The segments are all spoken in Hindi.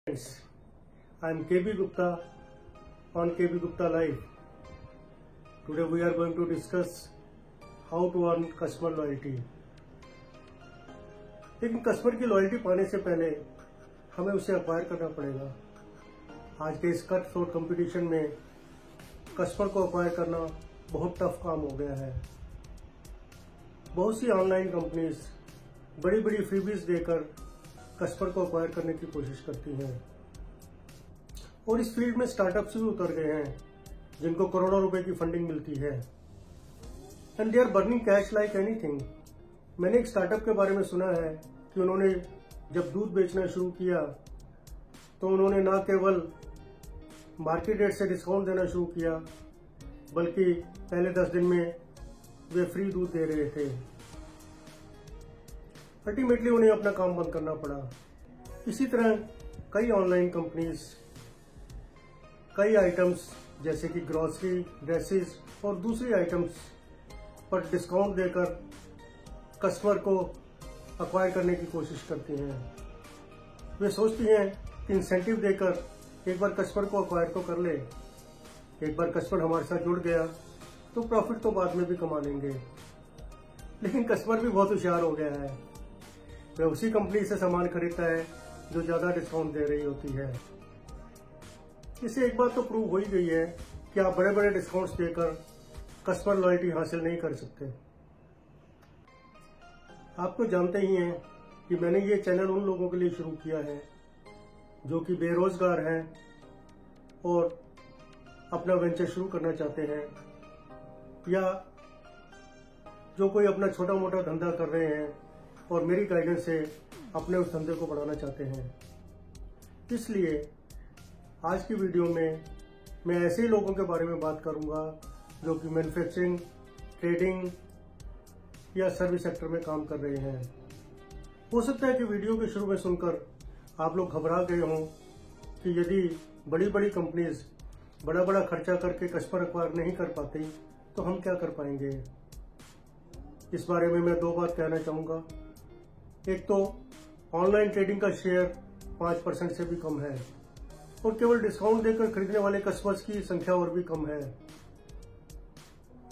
Friends, I am KB Gupta on KB Gupta Live. Today we are going to discuss how to earn customer loyalty. लेकिन कस्टमर की लॉयल्टी पाने से पहले हमें उसे अक्वायर करना पड़ेगा। आज के इस कट थ्रोट कंपटीशन में कस्टमर को अक्वायर करना बहुत टफ काम हो गया है। बहुत सी ऑनलाइन कंपनीज बड़ी बड़ी फ्रीबीज देकर कस्टमर को अक्वायर करने की कोशिश करती हैं और इस फील्ड में स्टार्टअप्स भी उतर गए हैं जिनको करोड़ों रुपए की फंडिंग मिलती है and they are burning cash like anything. मैंने एक स्टार्टअप के बारे में सुना है कि उन्होंने जब दूध बेचना शुरू किया तो उन्होंने न केवल मार्केट रेट से डिस्काउंट देना शुरू किया बल्कि पहले 10 दिन में वे फ्री दूध दे रहे थे। अल्टीमेटली उन्हें अपना काम बंद करना पड़ा। इसी तरह कई ऑनलाइन कंपनीज कई आइटम्स जैसे कि ग्रोसरी, ड्रेसेस और दूसरी आइटम्स पर डिस्काउंट देकर कस्टमर को अक्वायर करने की कोशिश करती हैं। वे सोचती हैं कि इंसेंटिव देकर एक बार कस्टमर को अक्वायर तो कर ले, एक बार कस्टमर हमारे साथ जुड़ गया तो प्रॉफिट तो बाद में भी कमा लेंगे। लेकिन कस्टमर भी बहुत होशियार हो गया है, वह उसी कंपनी से सामान खरीदता है जो ज्यादा डिस्काउंट दे रही होती है। इससे एक बात तो प्रूव हो ही गई है कि आप बड़े बड़े डिस्काउंट्स देकर कस्टमर लॉयल्टी हासिल नहीं कर सकते। आप तो जानते ही हैं कि मैंने ये चैनल उन लोगों के लिए शुरू किया है जो कि बेरोजगार हैं और अपना वेंचर शुरू करना चाहते हैं या जो कोई अपना छोटा मोटा धंधा कर रहे हैं और मेरी गाइडेंस से अपने उस धंधे को बढ़ाना चाहते हैं। इसलिए आज की वीडियो में मैं ऐसे ही लोगों के बारे में बात करूंगा जो कि मैन्युफैक्चरिंग, ट्रेडिंग या सर्विस सेक्टर में काम कर रहे हैं। हो सकता है कि वीडियो के शुरू में सुनकर आप लोग घबरा गए हों कि यदि बड़ी बड़ी कंपनीज बड़ा बड़ा खर्चा करके कस्टमर एक्वायर नहीं कर पाती तो हम क्या कर पाएंगे। इस बारे में मैं 2 बात कहना चाहूंगा। एक तो ऑनलाइन ट्रेडिंग का शेयर 5% से भी कम है और केवल डिस्काउंट देकर खरीदने वाले कस्टमर्स की संख्या और भी कम है।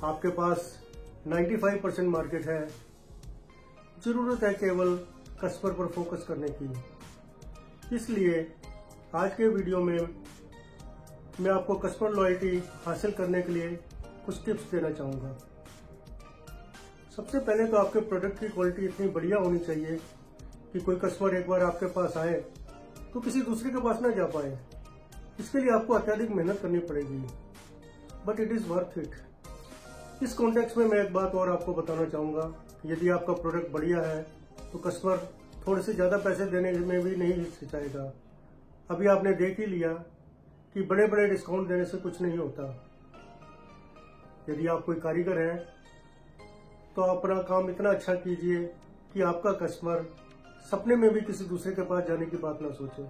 आपके पास 95% मार्केट है। जरूरत है केवल कस्टमर पर फोकस करने की। इसलिए आज के वीडियो में मैं आपको कस्टमर लॉयल्टी हासिल करने के लिए कुछ टिप्स देना चाहूंगा। सबसे पहले तो आपके प्रोडक्ट की क्वालिटी इतनी बढ़िया होनी चाहिए कि कोई कस्टमर एक बार आपके पास आए तो किसी दूसरे के पास ना जा पाए। इसके लिए आपको अत्यधिक मेहनत करनी पड़ेगी, but it is worth it. इस कॉन्टेक्स्ट में मैं एक बात और आपको बताना चाहूंगा। यदि आपका प्रोडक्ट बढ़िया है तो कस्टमर थोड़े से ज्यादा पैसे देने में भी नहीं हिचकिचाएगा। अभी आपने देख ही लिया कि बड़े बड़े डिस्काउंट देने से कुछ नहीं होता। यदि आप कोई कारीगर हैं तो अपना काम इतना अच्छा कीजिए कि आपका कस्टमर सपने में भी किसी दूसरे के पास जाने की बात ना सोचे।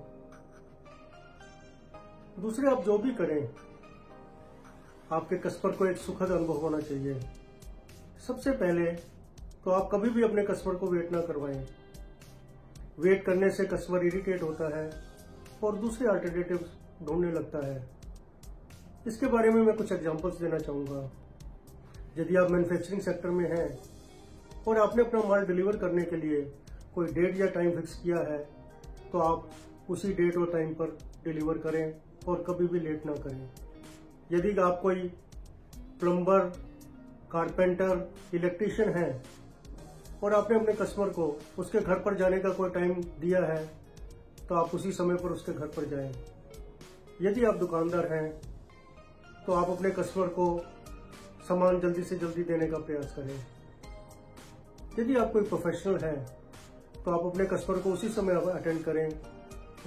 दूसरे आप जो भी करें आपके कस्टमर को एक सुखद अनुभव होना चाहिए। सबसे पहले तो आप कभी भी अपने कस्टमर को वेट ना करवाएं। वेट करने से कस्टमर इरिटेट होता है और दूसरे अल्टरनेटिव ढूंढने लगता है। इसके बारे में मैं कुछ एग्जांपल्स देना चाहूंगा। यदि आप मैन्युफैक्चरिंग सेक्टर में हैं और आपने अपना माल डिलीवर करने के लिए कोई डेट या टाइम फिक्स किया है तो आप उसी डेट और टाइम पर डिलीवर करें और कभी भी लेट ना करें। यदि आप कोई प्लम्बर, कारपेंटर, इलेक्ट्रीशियन हैं और आपने अपने कस्टमर को उसके घर पर जाने का कोई टाइम दिया है तो आप उसी समय पर उसके घर पर जाएं। यदि आप दुकानदार हैं तो आप अपने कस्टमर को सामान जल्दी से जल्दी देने का प्रयास करें। यदि आप कोई प्रोफेशनल हैं तो आप अपने कस्टमर को उसी समय अटेंड करें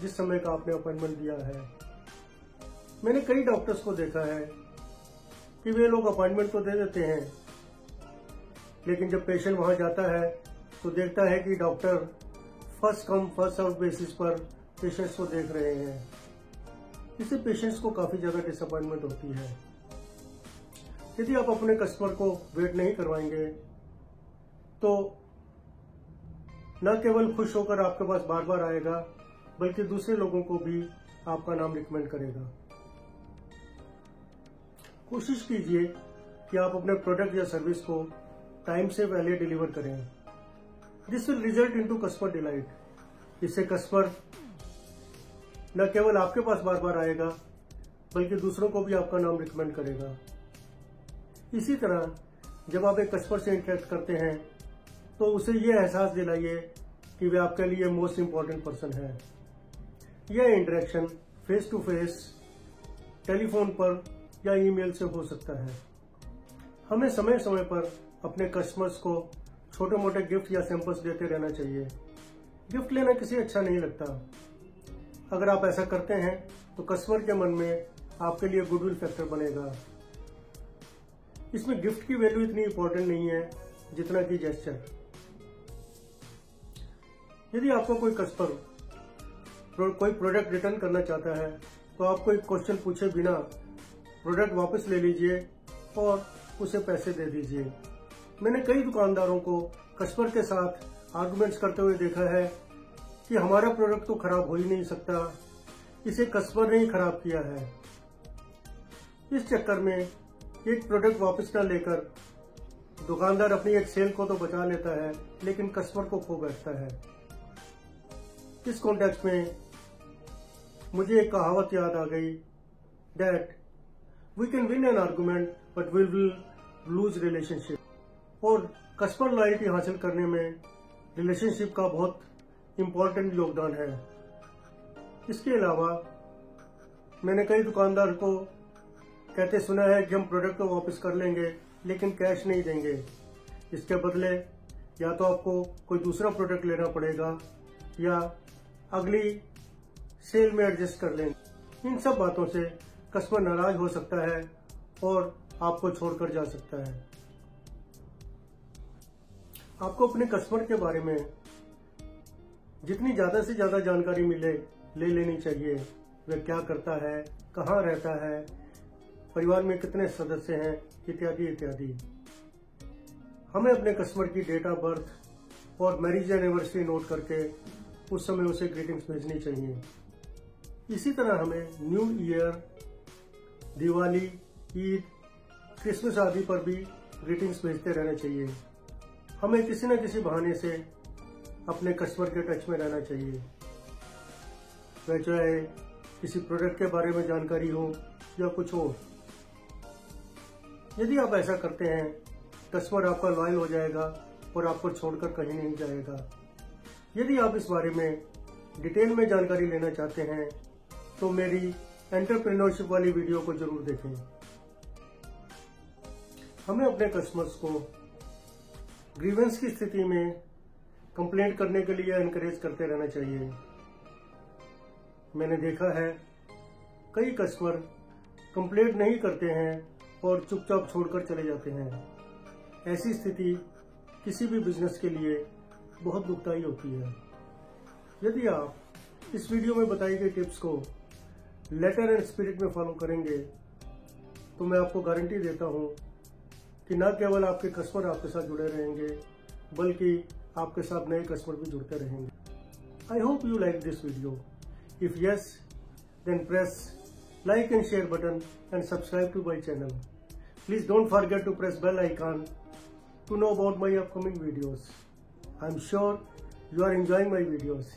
जिस समय का आपने अपॉइंटमेंट दिया है। मैंने कई डॉक्टर्स को देखा है कि वे लोग अपॉइंटमेंट तो दे देते हैं लेकिन जब पेशेंट वहां जाता है तो देखता है कि doctor first come first serve basis पर पेशेंट्स को देख रहे हैं। इससे पेशेंट्स को काफी ज्यादा डिसअपॉइंटमेंट होती है। यदि आप अपने कस्टमर को वेट नहीं करवाएंगे तो न केवल खुश होकर आपके पास बार बार आएगा बल्कि दूसरे लोगों को भी आपका नाम रिकमेंड करेगा। कोशिश कीजिए कि आप अपने प्रोडक्ट या सर्विस को टाइम से पहले डिलीवर करें। This will result into customer delight. इससे कस्टमर न केवल आपके पास बार बार आएगा, बल्कि दूसरों को भी आपका नाम रिकमेंड करेगा। इसी तरह जब आप एक कस्टमर से इंटरेक्ट करते हैं तो उसे यह एहसास दिलाइए कि वे आपके लिए मोस्ट इम्पॉर्टेंट पर्सन है। यह interaction face to face, telephone पर या ईमेल से हो सकता है। हमें समय समय पर अपने कस्टमर्स को छोटे मोटे गिफ्ट या सैंपल्स देते रहना चाहिए। गिफ्ट लेना किसी अच्छा नहीं लगता। अगर आप ऐसा करते हैं तो कस्टमर के मन में आपके लिए गुडविल फैक्टर बनेगा। इसमें गिफ्ट की वैल्यू इतनी इंपॉर्टेंट नहीं है जितना कि जेस्चर। यदि आपको कोई कस्टमर कोई प्रोडक्ट रिटर्न करना चाहता है तो आप कोई क्वेश्चन पूछे बिना प्रोडक्ट वापस ले लीजिए और उसे पैसे दे दीजिए। मैंने कई दुकानदारों को कस्टमर के साथ आर्गुमेंट्स करते हुए देखा है कि हमारा प्रोडक्ट तो खराब हो ही नहीं सकता, इसे कस्टमर ने ही खराब किया है। इस चक्कर में एक प्रोडक्ट वापस न लेकर दुकानदार अपनी एक सेल को तो बचा लेता है, लेकिन कस्टमर को खो बैठता है। इस कॉन्टेक्स्ट में मुझे एक कहावत याद आ गई, that we can win an argument but we will lose relationship. और कस्टमर लॉयल्टी हासिल करने में रिलेशनशिप का बहुत इम्पोर्टेंट योगदान है। इसके अलावा मैंने कई दुकानदार को कहते सुना है कि हम प्रोडक्ट को वापस कर लेंगे लेकिन कैश नहीं देंगे। इसके बदले या तो आपको कोई दूसरा प्रोडक्ट लेना पड़ेगा या अगली सेल में एडजस्ट कर लेंगे। इन सब बातों से कस्टमर नाराज हो सकता है और आपको छोड़कर जा सकता है। आपको अपने कस्टमर के बारे में जितनी ज्यादा से ज्यादा जानकारी मिले ले लेनी चाहिए। वह क्या करता है, कहाँ रहता है, परिवार में कितने सदस्य हैं, इत्यादि इत्यादि। हमें अपने कस्टमर की डेट ऑफ बर्थ और मैरिज एनिवर्सरी नोट करके उस समय उसे ग्रीटिंग्स भेजनी चाहिए। इसी तरह हमें new year, Diwali, Eid, Christmas आदि पर भी ग्रीटिंग्स भेजते रहना चाहिए। हमें किसी न किसी बहाने से अपने कस्टमर के टच में रहना चाहिए, वह चाहे किसी प्रोडक्ट के बारे में जानकारी हो या कुछ और। यदि आप ऐसा करते हैं, कस्टमर आपका लॉयल हो जाएगा और आपको छोड़कर कहीं नहीं जाएगा। यदि आप इस बारे में डिटेल में जानकारी लेना चाहते हैं तो मेरी एंटरप्रेन्योरशिप वाली वीडियो को जरूर देखें। हमें अपने कस्टमर्स को ग्रीवेंस की स्थिति में कंप्लेंट करने के लिए एनकरेज करते रहना चाहिए। मैंने देखा है कई कस्टमर कंप्लेंट नहीं करते हैं और चुपचाप छोड़कर चले जाते हैं। ऐसी स्थिति किसी भी बिजनेस के लिए बहुत दुखदायी होती है। यदि आप इस वीडियो में बताई गई टिप्स को लेटर एंड स्पिरिट में फॉलो करेंगे तो मैं आपको गारंटी देता हूं कि न केवल आपके कस्टमर आपके साथ जुड़े रहेंगे, बल्कि आपके साथ नए कस्टमर भी जुड़ते रहेंगे। I hope you like this video. If yes, then press like and share button and subscribe to my channel. Please don't forget to press bell icon to know about my upcoming videos. I'm sure you are enjoying my videos.